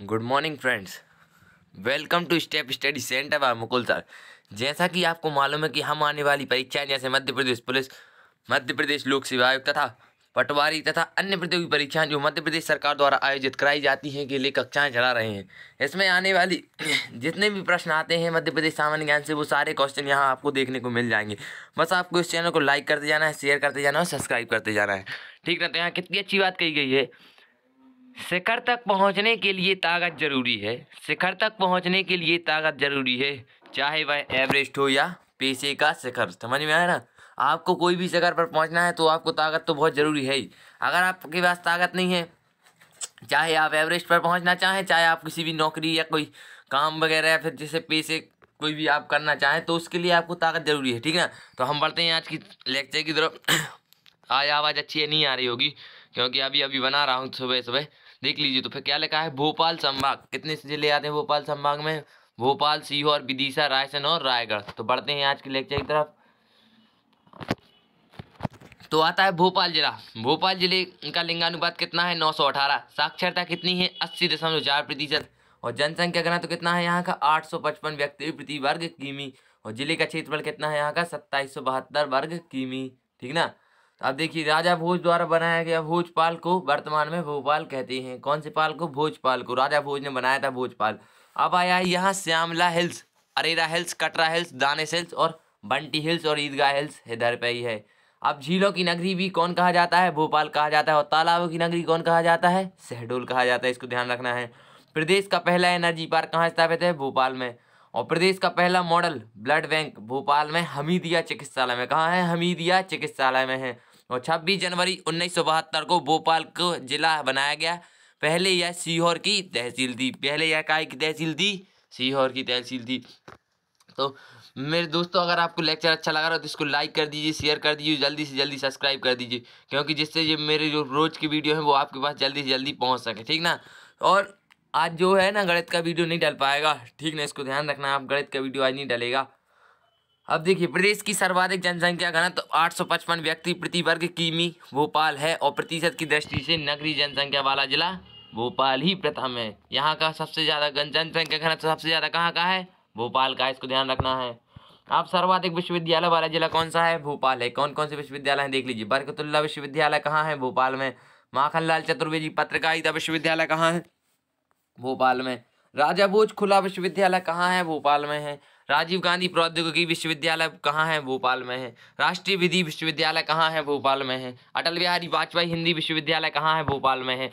Good morning friends. Welcome to step study centre by Mukul sir. जैसा कि आपको मालूम है कि हम आने वाली परीक्षाएं जैसे मध्य प्रदेश पुलिस, मध्य प्रदेश लोक सेवा आयोग तथा पटवारी तथा अन्य प्रतियोगी परीक्षाएं जो मध्य प्रदेश सरकार द्वारा आयोजित कराई जाती हैं के लिए कक्षाएं चला रहे हैं। इसमें आने वाली जितने भी प्रश्न आते हैं मध्य प्रदेश सामान्य ज्ञान से, वो सारे क्वेश्चन यहाँ आपको देखने को मिल जाएंगे। बस आपको इस चैनल को लाइक करते जाना है, शेयर करते जाना है और सब्सक्राइब करते जाना है। ठीक ना? तो यहाँ कितनी अच्छी बात कही गई है, शिखर तक पहुंचने के लिए ताकत जरूरी है। शिखर तक पहुंचने के लिए ताकत जरूरी है, चाहे वह एवरेस्ट हो या पेशे का शिखर। समझ में आया ना? आपको कोई भी शिखर पर पहुंचना है तो आपको ताकत तो बहुत जरूरी है ही। अगर आपके पास ताकत नहीं है, चाहे आप एवरेस्ट पर पहुंचना चाहें, चाहे आप किसी भी नौकरी या कोई काम वगैरह या फिर जैसे पेशे कोई भी आप करना चाहें, तो उसके लिए आपको ताकत जरूरी है। ठीक है ना? तो हम बढ़ते हैं आज की लेक्चर की तरफ। आज आवाज़ अच्छी है, नहीं आ रही होगी क्योंकि अभी अभी बना रहा हूँ सुबह सुबह। देख लीजिए तो फिर क्या लिखा है, भोपाल संभाग। कितने जिले आते हैं भोपाल संभाग में? भोपाल, सीहोर, विदिशा, रायसेन और रायगढ़। तो बढ़ते हैं आज के लेक्चर की तरफ। तो आता है भोपाल जिला। भोपाल जिले का लिंगानुपात कितना है? 918। साक्षरता कितनी है? 80.4%। और जनसंख्या घनत्व कितना है यहाँ का? 855 व्यक्ति प्रति वर्ग किमी। और जिले का क्षेत्रफल कितना है यहाँ का? 2772 वर्ग किमी। ठीक ना? अब देखिए, राजा भोज द्वारा बनाया गया भोजपाल को वर्तमान में भोपाल कहते हैं। कौन से पाल को? भोजपाल को। राजा भोज ने बनाया था भोजपाल। अब आया है यहाँ Shyamla hills, Arera hills, Katra hills, Danesh hills और बंटी हिल्स और ईदगाह हिल्स इधर पे ही है। अब झीलों की नगरी भी कौन कहा जाता है? भोपाल कहा जाता है। और तालाबों की नगरी कौन कहा जाता है? शहडोल कहा जाता है। इसको ध्यान रखना है। प्रदेश का पहला एनर्जी पार्क कहाँ स्थापित है? भोपाल में। और प्रदेश का पहला मॉडल ब्लड बैंक भोपाल में हमीदिया चिकित्सालय में। कहाँ है? हमीदिया चिकित्सालय में है। और 26 जनवरी 1972 को भोपाल को जिला बनाया गया। पहले यह सीहोर की तहसील थी। पहले यह काय की तहसील थी? सीहोर की तहसील थी। तो मेरे दोस्तों, अगर आपको लेक्चर अच्छा लगा रहा हो तो इसको लाइक कर दीजिए, शेयर कर दीजिए, जल्दी से जल्दी सब्सक्राइब कर दीजिए, क्योंकि जिससे ये मेरे जो रोज़ की वीडियो है वो आपके पास जल्दी से जल्दी पहुंच सके। ठीक ना? और आज जो है ना, गणित का वीडियो नहीं डल पाएगा। ठीक ना? इसको ध्यान रखना, आप गणित का वीडियो आज नहीं डलेगा। अब देखिए, प्रदेश की सर्वाधिक जनसंख्या घनत्व 855 व्यक्ति प्रति वर्ग किमी भोपाल है। और प्रतिशत की दृष्टि से नगरीय जनसंख्या वाला जिला भोपाल ही प्रथम है। यहाँ का सबसे ज़्यादा जनसंख्या घनत्व सबसे ज़्यादा कहाँ का है? भोपाल का। इसको ध्यान रखना है। अब सर्वाधिक विश्वविद्यालय वाला जिला कौन सा है? भोपाल है। कौन कौन से विश्वविद्यालय हैं देख लीजिए। बरकतुल्लाह विश्वविद्यालय कहाँ है? भोपाल में। माखनलाल चतुर्वेदी पत्रकारिता विश्वविद्यालय कहाँ है? भोपाल में। राजा भोज खुला विश्वविद्यालय कहाँ है? भोपाल में है। राजीव गांधी प्रौद्योगिकी विश्वविद्यालय कहाँ है? भोपाल में है। राष्ट्रीय विधि विश्वविद्यालय कहाँ है? भोपाल में है। अटल बिहारी वाजपेयी हिंदी विश्वविद्यालय कहाँ है? भोपाल में है।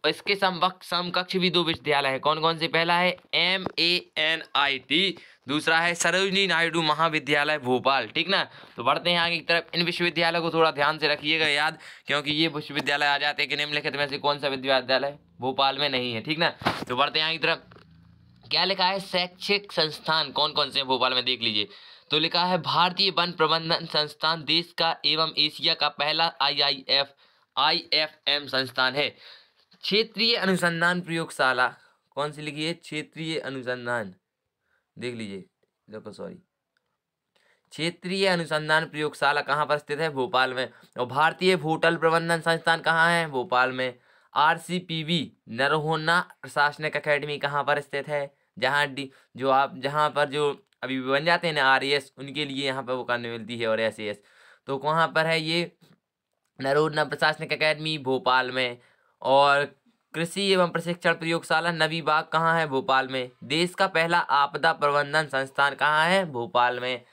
इसके समकक्ष भी दो विश्वविद्यालय है। कौन कौन से? पहला है MANIT, दूसरा है सरोजिनी नायडू महाविद्यालय भोपाल। ठीक ना? तो बढ़ते हैं आगे की तरफ। इन विश्वविद्यालयों को थोड़ा ध्यान से रखिएगा याद, क्योंकि ये विश्वविद्यालय आ जाते हैं कि निम्नलिखित में से कौन सा विश्वविद्यालय भोपाल में नहीं है। ठीक ना? तो बढ़ते हैं आगे की तरफ। क्या लिखा है? शैक्षिक संस्थान कौन कौन से हैं भोपाल में देख लीजिए। तो लिखा है भारतीय वन प्रबंधन संस्थान देश का एवं एशिया का पहला IFM संस्थान है। क्षेत्रीय अनुसंधान प्रयोगशाला कौन सी लिखी है? क्षेत्रीय अनुसंधान, देख लीजिए, देखो सॉरी, क्षेत्रीय अनुसंधान प्रयोगशाला कहाँ पर स्थित है? भोपाल में। और भारतीय होटल प्रबंधन संस्थान कहाँ है? भोपाल में। RCPB नरोन्हा प्रशासनिक अकेडमी कहाँ पर स्थित है? जहाँ जहाँ पर जो अभी बन जाते हैं ना RAS, उनके लिए यहाँ पर वो करने मिलती है, और SAS। तो कहाँ पर है ये? नरोन्हा प्रशासनिक अकेडमी भोपाल में। और कृषि एवं प्रशिक्षण प्रयोगशाला नवी बाग कहाँ है? भोपाल में। देश का पहला आपदा प्रबंधन संस्थान कहाँ है? भोपाल में।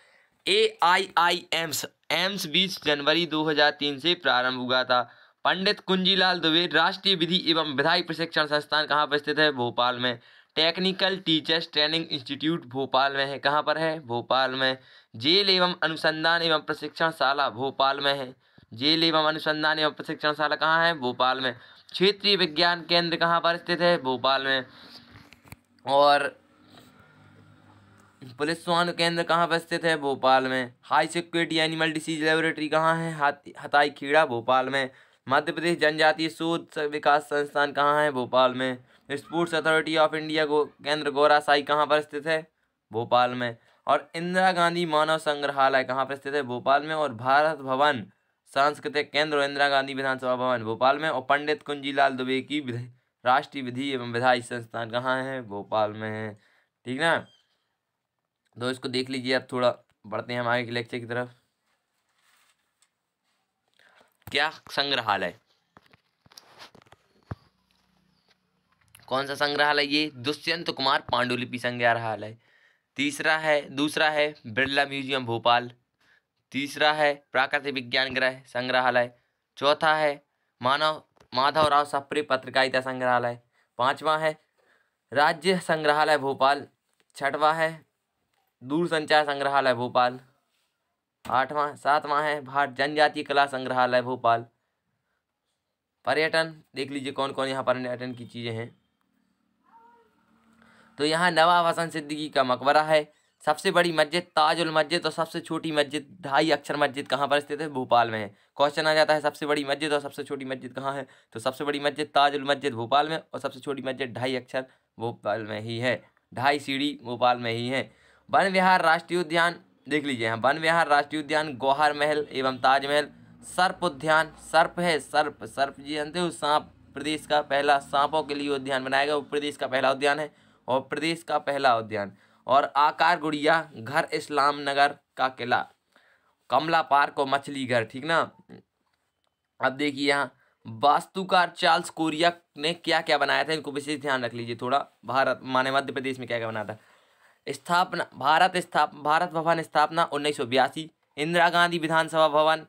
एम्स 20 जनवरी 2003 से प्रारंभ हुआ था। पंडित कुंजीलाल दुबे राष्ट्रीय विधि एवं विधायी प्रशिक्षण संस्थान कहाँ पर स्थित है? भोपाल में। Technical teachers training institute Bhopal में है। कहाँ पर है? भोपाल में। जेल एवं अनुसंधान एवं प्रशिक्षणशाला भोपाल में है। जेल एवं अनुसंधान एवं प्रशिक्षणशाला कहाँ है? भोपाल में। क्षेत्रीय विज्ञान केंद्र कहाँ पर स्थित है? भोपाल में। और पुलिस स्वास्थ्य केंद्र कहाँ पर स्थित है? भोपाल में। High security animal disease laboratory कहाँ है? हताई खेड़ा भोपाल में। मध्य प्रदेश जनजातीय शोध विकास संस्थान कहाँ है? भोपाल में। स्पोर्ट्स अथॉरिटी ऑफ इंडिया को केंद्र गौरासाई कहाँ पर स्थित है? भोपाल में। और इंदिरा गांधी मानव संग्रहालय कहाँ पर स्थित है? भोपाल में। और भारत भवन सांस्कृतिक केंद्र और इंदिरा गांधी विधानसभा भवन भोपाल में। और पंडित कुंजीलाल दुबे की राष्ट्रीय विधि एवं विधायी संस्थान कहाँ है? भोपाल में है। ठीक ना, तो इसको देख लीजिए। अब थोड़ा बढ़ते हैं हम आगे के लेक्चर की तरफ। क्या संग्रहालय, कौन सा संग्रहालय? ये दुष्यंत कुमार पांडुलिपि संग्रहालय। दूसरा है बिरला म्यूजियम भोपाल। तीसरा है प्राकृतिक विज्ञान गृह संग्रहालय। चौथा है माधवराव सप्रे पत्रकारिता संग्रहालय। पांचवा है राज्य संग्रहालय भोपाल। छठवां है दूरसंचार संग्रहालय भोपाल। सातवां है भारत जनजातीय कला संग्रहालय भोपाल। पर्यटन देख लीजिए कौन कौन यहाँ पर्यटन की चीजें हैं। तो यहाँ नवाब हसन सिद्दीकी का मकबरा है। सबसे बड़ी मस्जिद ताजुल मस्जिद और सबसे छोटी मस्जिद 2.5 अक्षर मस्जिद कहाँ पर स्थित है? भोपाल में है। क्वेश्चन आ जाता है सबसे बड़ी मस्जिद और सबसे छोटी मस्जिद कहाँ है? तो सबसे बड़ी मस्जिद ताजुल मस्जिद भोपाल में और सबसे छोटी मस्जिद 2.5 अक्षर भोपाल में ही है। 2.5 सीढ़ी भोपाल में ही है। वन विहार राष्ट्रीय उद्यान देख लीजिए यहाँ, वन विहार राष्ट्रीय उद्यान, गौहर महल एवं ताजमहल। सर्प उद्यान, सर्प है, सर्प जी जानते हो, सांप। प्रदेश का पहला सांपों के लिए उद्यान बनाया गया, वो प्रदेश का पहला उद्यान है और प्रदेश का पहला उद्यान। और आकार गुड़िया घर, इस्लाम नगर का किला, कमला पार्क और मछली घर। ठीक ना, अब देखिए यहाँ वास्तुकार चार्ल्स कोरिया ने क्या क्या बनाया था, इनको विशेष ध्यान रख लीजिए थोड़ा। भारत माने मध्य प्रदेश में क्या क्या बना था। स्थापना भारत भवन स्थापना 1982। इंदिरा गांधी विधानसभा भवन,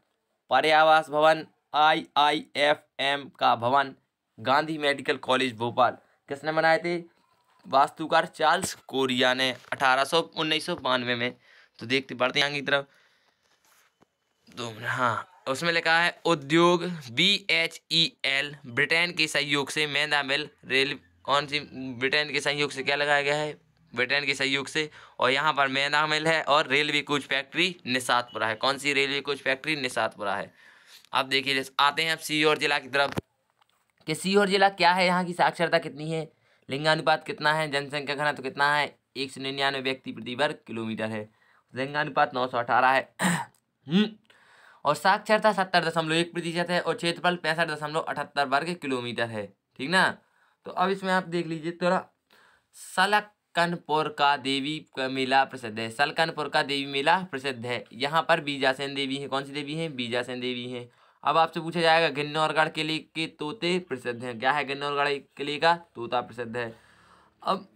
पर्यावास भवन, IIFM का भवन, गांधी मेडिकल कॉलेज भोपाल किसने बनाए थे? वास्तुकार चार्ल्स कोरिया ने 1992 में। तो देखते बढ़ते हैं आगे की तरफ। तो हाँ, उसमें लिखा है उद्योग BHEL ब्रिटेन के सहयोग से मैदा मिल रेल, कौन सी? ब्रिटेन के सहयोग से क्या लगाया गया है? ब्रिटेन के सहयोग से। और यहाँ पर मैदा मिल है और रेलवे कोच फैक्ट्री निशातपुरा है। कौन सी रेलवे कोच फैक्ट्री? निशातपुरा है। अब देखिए आते हैं अब सीहोर जिला की तरफ कि सीहोर जिला क्या है, यहाँ की साक्षरता कितनी है, लिंगानुपात कितना है, जनसंख्या घनत्व कितना है? 199 व्यक्ति प्रति वर्ग किलोमीटर है। लिंगानुपात 918 है। और साक्षरता 70.1% है और क्षेत्रफल 65.78 वर्ग किलोमीटर है। ठीक ना, तो अब इसमें आप देख लीजिए थोड़ा। सलकनपुर का देवी का मेला प्रसिद्ध है। सलकनपुर का देवी मेला प्रसिद्ध है। यहाँ पर बीजासेन देवी है। कौन सी देवी है? बीजासेन देवी है। अब आपसे पूछा जाएगा गिन्नौरगढ़ किले के तोते प्रसिद्ध हैं। क्या है? गिन्नौरगढ़ किले का तोता प्रसिद्ध है। अब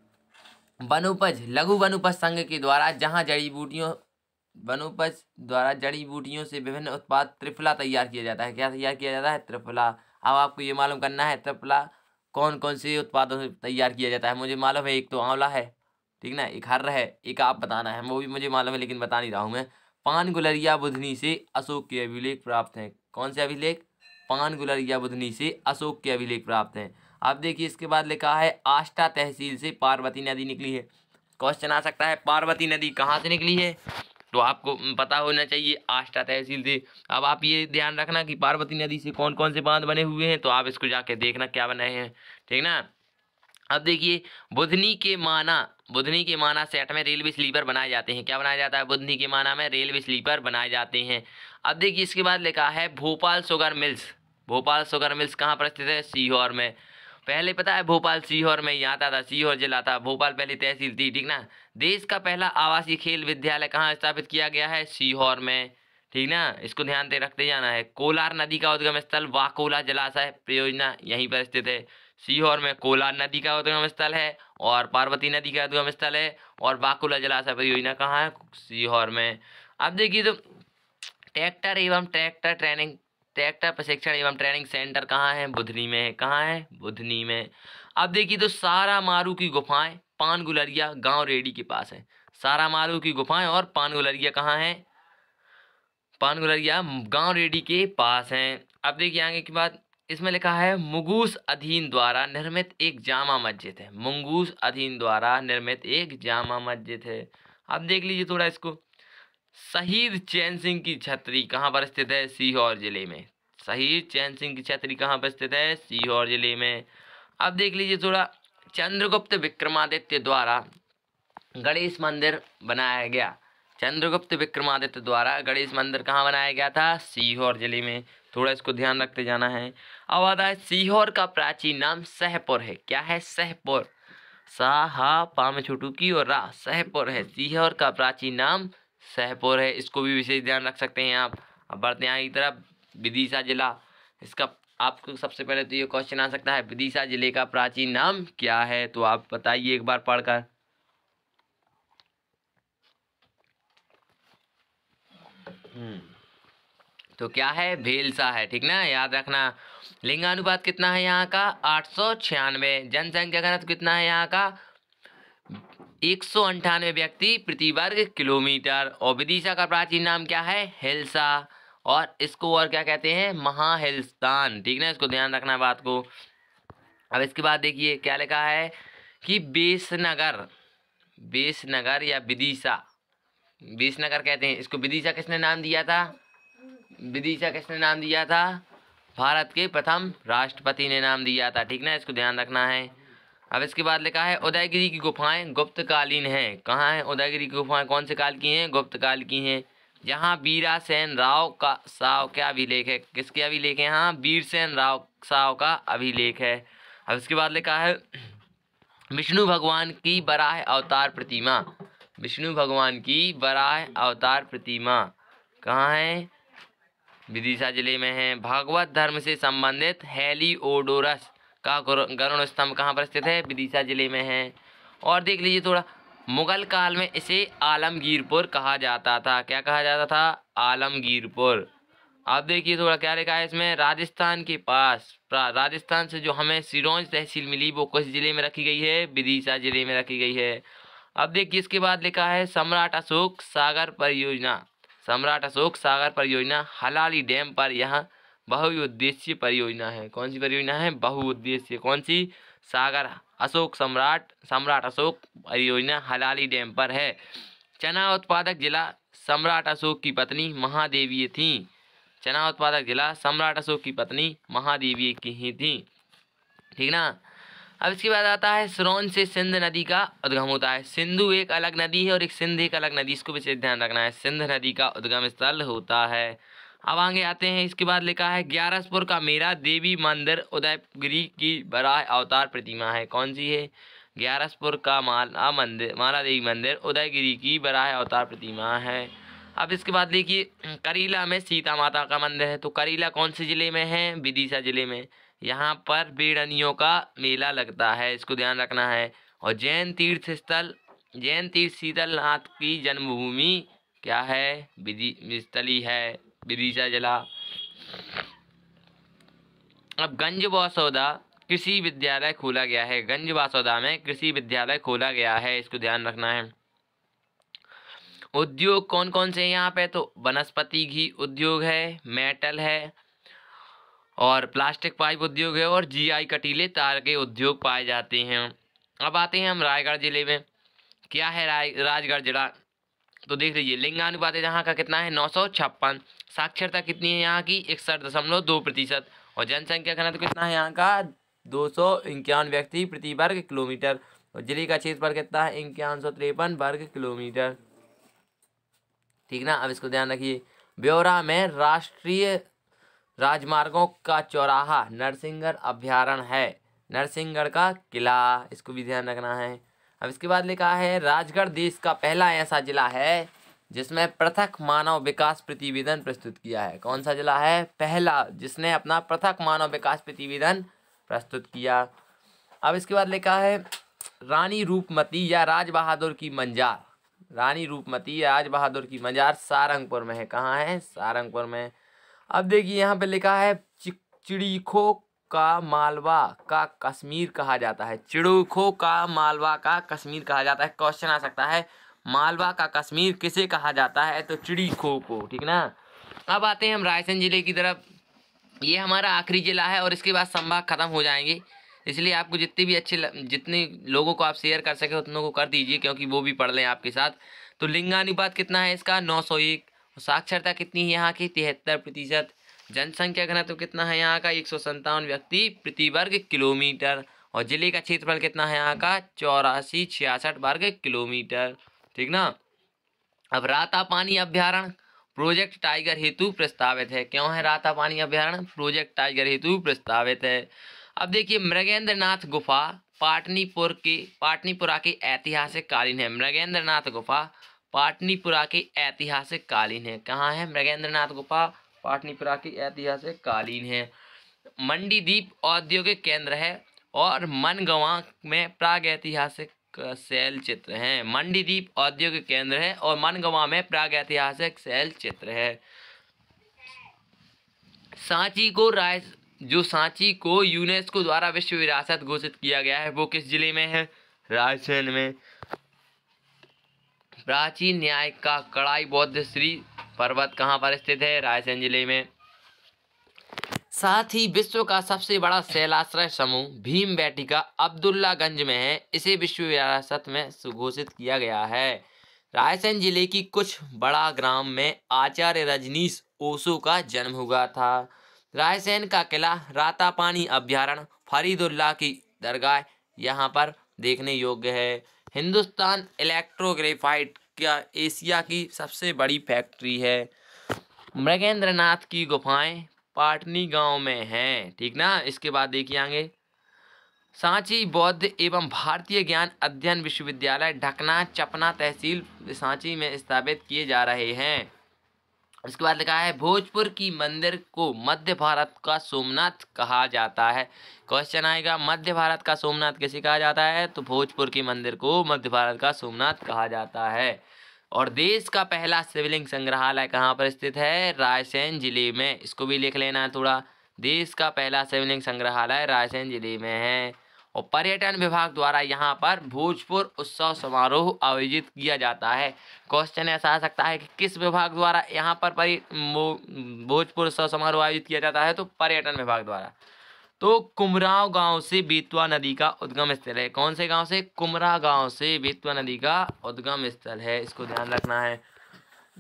वनोपज लघु वनोपज संघ के द्वारा जहाँ वनोपज द्वारा जड़ी बूटियों से विभिन्न उत्पाद त्रिफला तैयार किया जाता है। क्या तैयार किया जाता है? त्रिफला। अब आपको ये मालूम करना है त्रिफला कौन कौन से उत्पादों से तैयार किया जाता है। मुझे मालूम है, एक तो आंवला है, ठीक ना, एक हर्र है, एक आप बताना है, वो भी मुझे मालूम है लेकिन बता नहीं रहा हूँ मैं। पान गुलरिया बुधनी से अशोक के अभिलेख प्राप्त हैं। कौन से अभिलेख? पान गुलरिया बुधनी से अशोक के अभिलेख प्राप्त हैं। अब देखिए इसके बाद लिखा है आष्टा तहसील से पार्वती नदी निकली है। क्वेश्चन आ सकता है पार्वती नदी कहाँ से निकली है, तो आपको पता होना चाहिए आष्टा तहसील से। अब आप ये ध्यान रखना कि पार्वती नदी से कौन कौन से बांध बने हुए हैं, तो आप इसको जाके देखना क्या बने हैं। ठीक ना, अब देखिए बुधनी के माना सेट में रेलवे स्लीपर बनाए जाते हैं। क्या बनाया जाता है? बुधनी के माना में रेलवे स्लीपर बनाए जाते हैं। अब देखिए इसके बाद लिखा है भोपाल शुगर मिल्स कहाँ पर स्थित है? सीहोर में। पहले पता है भोपाल सीहोर में ही आता था, सीहोर जिला था, भोपाल पहले तहसील थी। ठीक ना, देश का पहला आवासीय खेल विद्यालय कहाँ स्थापित किया गया है? सीहोर में। ठीक ना, इसको ध्यान से रखते जाना है। कोलार नदी का उद्गम स्थल वाकोला जलाशय परियोजना यहीं पर स्थित है। सीहोर में कोलार नदी का उद्गम स्थल है और पार्वती नदी का उद्गम स्थल है और वाकोला जलाशय परियोजना कहाँ है? सीहोर में। अब देखिए तो ट्रैक्टर प्रशिक्षण एवं ट्रेनिंग सेंटर कहाँ है? बुधनी में। कहाँ है? बुधनी में। अब देखिए तो सारा मारू की गुफाएं पानगुलरिया गांव रेडी के पास है। सारा मारू की गुफाएं और पानगुलरिया कहाँ है? पानगुलरिया गांव रेडी के पास हैं। अब देखिए आगे की बात, इसमें लिखा है मुंगूस अधीन द्वारा निर्मित एक जामा मस्जिद है। मुंगूस अधीन द्वारा निर्मित एक जामा मस्जिद है। अब देख लीजिए थोड़ा इसको। शहीद चैन सिंह की छतरी कहाँ पर स्थित है? सीहोर जिले में। शहीद चैन सिंह की छतरी कहाँ पर स्थित है? सीहोर जिले में। अब देख लीजिए थोड़ा, चंद्रगुप्त विक्रमादित्य द्वारा गणेश मंदिर बनाया गया। चंद्रगुप्त विक्रमादित्य द्वारा गणेश मंदिर कहाँ बनाया गया था? सीहोर जिले में। थोड़ा इसको ध्यान रखते जाना है। अब आता है सीहोर का प्राचीन नाम सहपुर है। क्या है? सहपुर। सा हा पा में छोटू की और रा, सहपुर है। सीहोर का प्राचीन नाम सहपुर है। इसको भी विशेष ध्यान रख सकते हैं आप। अब बढ़ते हैं आगे की तरफ। विदिशा जिला, इसका आपको सबसे पहले तो ये क्वेश्चन आ सकता है, विदिशा जिले का प्राचीन नाम क्या है? तो आप बताइए एक बार पढ़कर। तो क्या है? भेलसा है। ठीक ना, याद रखना। लिंगानुपात कितना है यहाँ का? 896। जनसंख्या घनत्व कितना है यहाँ का? 198 व्यक्ति प्रति वर्ग किलोमीटर। और विदिशा का प्राचीन नाम क्या है? हिल्सा। और इसको और क्या कहते हैं? महाहिलस्तान। ठीक ना, इसको ध्यान रखना बात को। अब इसके बाद देखिए क्या लिखा है कि बेसनगर, बेसनगर या विदिशा, बेसनगर कहते हैं इसको। विदिशा किसने नाम दिया था? विदिशा किसने नाम दिया था? भारत के प्रथम राष्ट्रपति ने नाम दिया था। ठीक ना, इसको ध्यान रखना है। अब इसके बाद लिखा है उदयगिरी की गुफाएं गुप्तकालीन हैं। कहाँ है उदयगिरी की गुफाएं? कौन से काल की हैं? गुप्त काल की हैं। यहाँ वीरासेन राव का साव क्या अभिलेख है? किसके अभिलेख है? हाँ, वीरसेन राव साव का अभिलेख है। अब इसके बाद लिखा है विष्णु भगवान की वराह अवतार प्रतिमा। विष्णु भगवान की वराह अवतार प्रतिमा कहाँ है? विदिशा जिले में है। भागवत धर्म से संबंधित हेलिओडोरस का गरुड़ स्तंभ कहाँ पर स्थित है? विदिशा जिले में है। और देख लीजिए थोड़ा, मुगल काल में इसे आलमगीरपुर कहा जाता था। क्या कहा जाता था? आलमगीरपुर। अब देखिए थोड़ा क्या लिखा है इसमें, राजस्थान के पास, राजस्थान से जो हमें सिरोंज तहसील मिली वो किस जिले में रखी गई है? विदिशा जिले में रखी गई है। अब देखिए इसके बाद लिखा है सम्राट अशोक सागर परियोजना। सम्राट अशोक सागर परियोजना हलाली डैम पर यहाँ बहुउद्देशीय परियोजना है। कौन सी परियोजना है? बहुउद्देशीय। कौन सी? सागर अशोक सम्राट अशोक परियोजना हलाली डैम पर है। चना उत्पादक जिला सम्राट अशोक की पत्नी महादेवी थी। चना उत्पादक जिला सम्राट अशोक की पत्नी महादेवी की ही थी। ठीक ना। अब इसके बाद आता है सिरोंज से सिंध नदी का उद्गम होता है। सिंधु एक अलग नदी है और एक सिंध एक अलग नदी, इसको विशेष ध्यान रखना है। सिंध नदी का उद्गम स्थल होता है। अब आगे आते हैं, इसके बाद लिखा है ग्यारसपुर का मेरा देवी मंदिर उदयगिरी की वराह अवतार प्रतिमा है। कौन सी है? ग्यारसपुर का माला देवी मंदिर उदयगिरी की वराह अवतार प्रतिमा है। अब इसके बाद देखिए करीला में सीता माता का मंदिर है। तो करीला कौन से जिले में है? विदिशा जिले में। यहाँ पर बेड़नियों का मेला लगता है, इसको ध्यान रखना है। और जैन तीर्थ शीतलनाथ की जन्मभूमि क्या है? स्थली है, विदिशा जिला। अब गंजबसौदा कृषि विद्यालय खोला गया है। गंजबसौदा में कृषि विद्यालय खोला गया है, इसको ध्यान रखना है। उद्योग कौन कौन से हैं यहाँ पे? तो वनस्पति घी उद्योग है, मेटल है और प्लास्टिक पाइप उद्योग है और जीआई कटीले तार के उद्योग पाए जाते हैं। अब आते हैं हम रायगढ़ जिले में। क्या है राजगढ़ जिला? तो देख लीजिए लिंगानुपात यहाँ का कितना है? 956। साक्षरता कितनी है यहाँ की? 61.2%। और जनसंख्या घनत्व कितना है यहाँ का? 251 व्यक्ति प्रति वर्ग किलोमीटर। और जिले का क्षेत्रफल कितना है? 5153 वर्ग किलोमीटर। ठीक ना, अब इसको ध्यान रखिए। ब्यौरा में राष्ट्रीय राजमार्गों का चौराहा नरसिंहगढ़ अभ्यारण्य है। नरसिंहगढ़ का किला, इसको भी ध्यान रखना है। अब इसके बाद लिखा है राजगढ़ देश का पहला ऐसा जिला है जिसमें पृथक मानव विकास प्रतिवेदन प्रस्तुत किया है। कौन सा जिला है? पहला जिसने अपना पृथक मानव विकास प्रतिवेदन प्रस्तुत किया। अब इसके बाद लिखा है रानी रूपमती या राज बहादुर की मंजार। रानी रूपमती या राज बहादुर की मंजार सारंगपुर में है। कहाँ है? सारंगपुर में। अब देखिए यहाँ पे लिखा है चिड़ीखो का मालवा का कश्मीर कहा जाता है। चिड़ीखो का मालवा का कश्मीर कहा जाता है। क्वेश्चन आ सकता है मालवा का कश्मीर किसे कहा जाता है? तो चिड़ीखो को। ठीक ना। अब आते हैं हम रायसेन जिले की तरफ। ये हमारा आखिरी जिला है और इसके बाद संभाग खत्म हो जाएंगे, इसलिए आपको जितने लोगों को आप शेयर कर सके उतनों को कर दीजिए, क्योंकि वो भी पढ़ लें आपके साथ। तो लिंगानुपात कितना है इसका? 901। साक्षरता कितनी है यहाँ की? 73%। जनसंख्या घनत्व कितना है यहाँ का? 157 व्यक्ति प्रति वर्ग किलोमीटर। और जिले का क्षेत्रफल कितना है यहाँ का? 8466 वर्ग किलोमीटर। ठीक ना। अब रातापानी अभ्यारण्य प्रोजेक्ट टाइगर हेतु प्रस्तावित है। क्यों है रातापानी अभ्यारण्य प्रोजेक्ट टाइगर हेतु प्रस्तावित है? अब देखिए मृगेंद्रनाथ गुफा पाटलिपुत्रा के ऐतिहासिक कालीन है। मृगेंद्रनाथ गुफा पाटलिपुत्रा के ऐतिहासिक कालीन है। कहाँ है मृगेंद्रनाथ गुफा? पाटलिपुत्रा की ऐतिहासिक कालीन है। मंडीदीप औद्योगिक केंद्र है और मनगवा में प्रागैतिहासिक शैल चित्र हैं। मंडीदीप औद्योगिक केंद्र है और मनगवा में प्रागैतिहासिक शैल चित्र है। सांची को यूनेस्को द्वारा विश्व विरासत घोषित किया गया है, वो किस जिले में है? रायसेन में। प्राचीन न्याय का कड़ाई बौद्ध श्री पर्वत कहाँ पर स्थित है? रायसेन जिले में। साथ ही विश्व का सबसे बड़ा शैलाश्रय समूह भीमबेटका अब्दुल्लागंज में है। इसे विश्व विरासत में घोषित किया गया है। रायसेन जिले की कुछ बड़ा ग्राम में आचार्य रजनीश ओशो का जन्म हुआ था। रायसेन का किला, रातापानी अभ्यारण्य, फरीदुल्लाह की दरगाह यहाँ पर देखने योग्य है। हिंदुस्तान इलेक्ट्रोग्रेफाइट का एशिया की सबसे बड़ी फैक्ट्री है। मृगेंद्रनाथ की गुफाएं पाटनी गांव में हैं, ठीक ना। इसके बाद देखिए आगे, सांची बौद्ध एवं भारतीय ज्ञान अध्ययन विश्वविद्यालय ढकना चपना तहसील सांची में स्थापित किए जा रहे हैं। इसके बाद लिखा है भोजपुर की मंदिर को मध्य भारत का सोमनाथ कहा जाता है। क्वेश्चन आएगा मध्य भारत का सोमनाथ किसे कहा जाता है? तो भोजपुर की मंदिर को मध्य भारत का सोमनाथ कहा जाता है। और देश का पहला शिवलिंग संग्रहालय कहाँ पर स्थित है? रायसेन जिले में। इसको भी लिख लेना है थोड़ा। देश का पहला शिवलिंग संग्रहालय रायसेन जिले में है। और पर्यटन विभाग द्वारा यहाँ पर भोजपुर उत्सव समारोह आयोजित किया जाता है। क्वेश्चन ऐसा आ सकता है कि किस विभाग द्वारा यहाँ पर भोजपुर उत्सव समारोह आयोजित किया जाता है? तो पर्यटन विभाग द्वारा। तो कुमराव गांव से बेतवा नदी का उद्गम स्थल है। कौन से गांव से? कुमरा गांव से बेतवा नदी का उद्गम स्थल है, इसको ध्यान रखना है।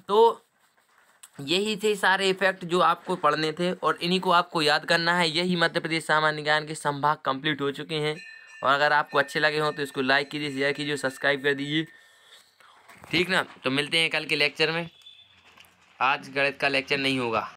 तो यही थे सारे इफेक्ट जो आपको पढ़ने थे और इन्हीं को आपको याद करना है। यही मध्य प्रदेश सामान्य ज्ञान के संभाग कंप्लीट हो चुके हैं। और अगर आपको अच्छे लगे हों तो इसको लाइक कीजिए, शेयर कीजिए, सब्सक्राइब कर दीजिए, ठीक ना। तो मिलते हैं कल के लेक्चर में। आज गणित का लेक्चर नहीं होगा।